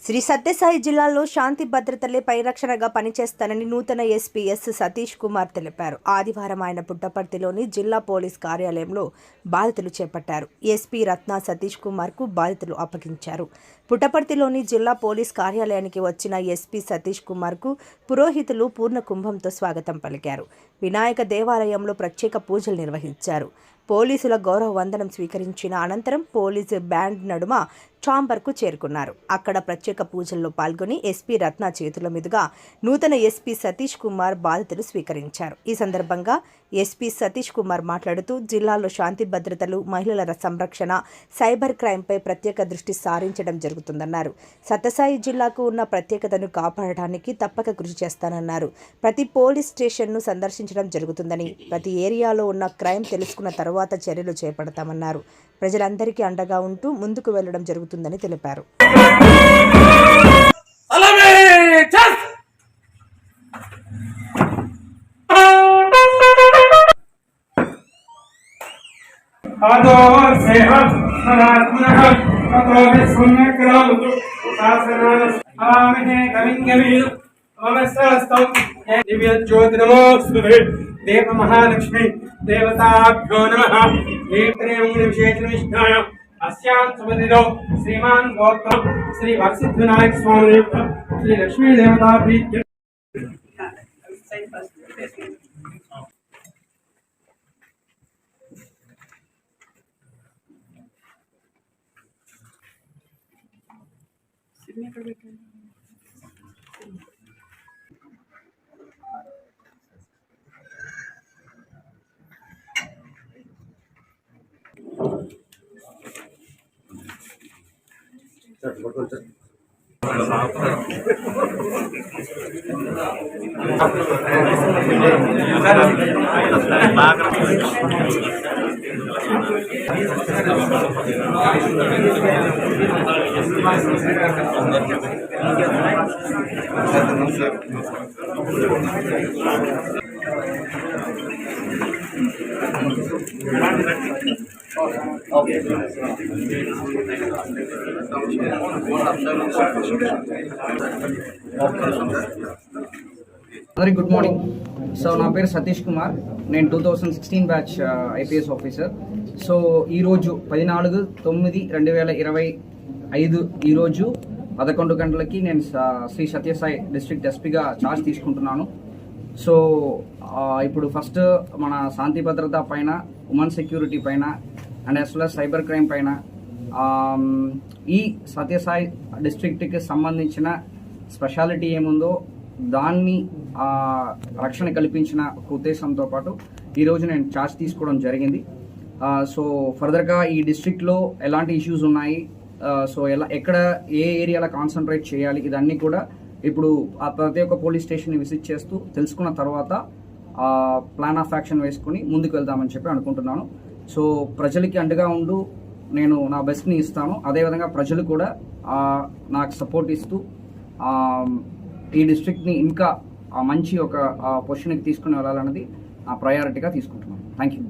శ్రీ సత్యసాయి జిల్లాలో శాంతి భద్రతలే పరిరక్షణగా పనిచేస్తానని నూతన ఎస్పీ ఎస్ సతీష్ కుమార్ తెలిపారు. ఆదివారం ఆయన పుట్టపర్తిలోని జిల్లా పోలీస్ కార్యాలయంలో బాధ్యతలు చేపట్టారు. ఎస్పీ రత్న సతీష్ కుమార్ కు బాధ్యతలు అప్పగించారు. పుట్టపర్తిలోని జిల్లా పోలీస్ కార్యాలయానికి వచ్చిన ఎస్పీ సతీష్ కుమార్ కు పురోహితులు పూర్ణ కుంభంతో స్వాగతం పలికారు. వినాయక దేవాలయంలో ప్రత్యేక పూజలు నిర్వహించారు. పోలీసుల గౌరవ వందనం స్వీకరించిన అనంతరం పోలీసు బ్యాండ్ నడుమ ఛాంబర్కు చేరుకున్నారు. అక్కడ ప్రత్యేక పూజల్లో పాల్గొని ఎస్పీ రత్న చేతుల మీదుగా నూతన ఎస్పీ సతీష్ కుమార్ బాధ్యతలు స్వీకరించారు. ఈ సందర్భంగా ఎస్పీ సతీష్ కుమార్ మాట్లాడుతూ జిల్లాలో శాంతి భద్రతలు, మహిళల సంరక్షణ, సైబర్ క్రైమ్పై ప్రత్యేక దృష్టి సారించడం జరుగుతుందన్నారు. సత్యసాయి జిల్లాకు ఉన్న ప్రత్యేకతను కాపాడడానికి తప్పక కృషి చేస్తానన్నారు. ప్రతి పోలీస్ స్టేషన్ను సందర్శించడం జరుగుతుందని, ప్రతి ఏరియాలో ఉన్న క్రైమ్ తెలుసుకున్న తర్వాత చర్యలు చేపడతామన్నారు. ప్రజలందరికీ అండగా ఉంటూ ముందుకు వెళ్లడం జరుగుతుందని తెలిపారు. देव महालक्ष्मी देवताभ्यो नमः। विशेषनिष्ठाय अस्यां सुमतिरो श्रीमान गौतम श्री वरसिद्धविनायक स्वामी श्री लक्ष्मी देवता प्रीत्य అందరికి గుడ్ మార్నింగ్. సో నా పేరు సతీష్ కుమార్. నేను 2016 బ్యాచ్ ఐపీఎస్ ఆఫీసర్. సో ఈరోజు 14/9/2025 ఈరోజు 11 గంటలకి నేను శ్రీ సత్యసాయి డిస్ట్రిక్ట్ ఎస్పీగా ఛార్జ్ తీసుకుంటున్నాను. సో ఇప్పుడు ఫస్ట్ మన శాంతి భద్రత పైన, ఉమెన్ సెక్యూరిటీ పైన and as well as cyber crime పైన ఈ సత్యసాయి డిస్ట్రిక్ట్కి సంబంధించిన స్పెషాలిటీ ఏముందో దాన్ని రక్షణ కల్పించిన ఒక ఉద్దేశంతో పాటు ఈరోజు నేను ఛార్జ్ తీసుకోవడం జరిగింది. సో ఫర్దర్గా ఈ డిస్ట్రిక్ట్లో ఎలాంటి ఇష్యూస్ ఉన్నాయి, సో ఎక్కడ ఏ ఏరియాలో కాన్సన్ట్రేట్ చేయాలి, ఇదన్నీ కూడా ఇప్పుడు ప్రతి ఒక్క పోలీస్ స్టేషన్ని విజిట్ చేస్తూ తెలుసుకున్న తర్వాత ప్లాన్ ఆఫ్ యాక్షన్ వేసుకుని ముందుకు వెళ్దామని చెప్పి అనుకుంటున్నాను. సో ప్రజలకి అండగా ఉంటూ నేను నా బెస్ట్ని ఇస్తాను. అదేవిధంగా ప్రజలు కూడా నాకు సపోర్ట్ ఇస్తూ ఈ డిస్ట్రిక్ట్ని ఇంకా మంచి ఒక పొజిషన్కి తీసుకుని వెళ్ళాలన్నది ఆ ప్రయారిటీగా తీసుకుంటున్నాను. Thank you.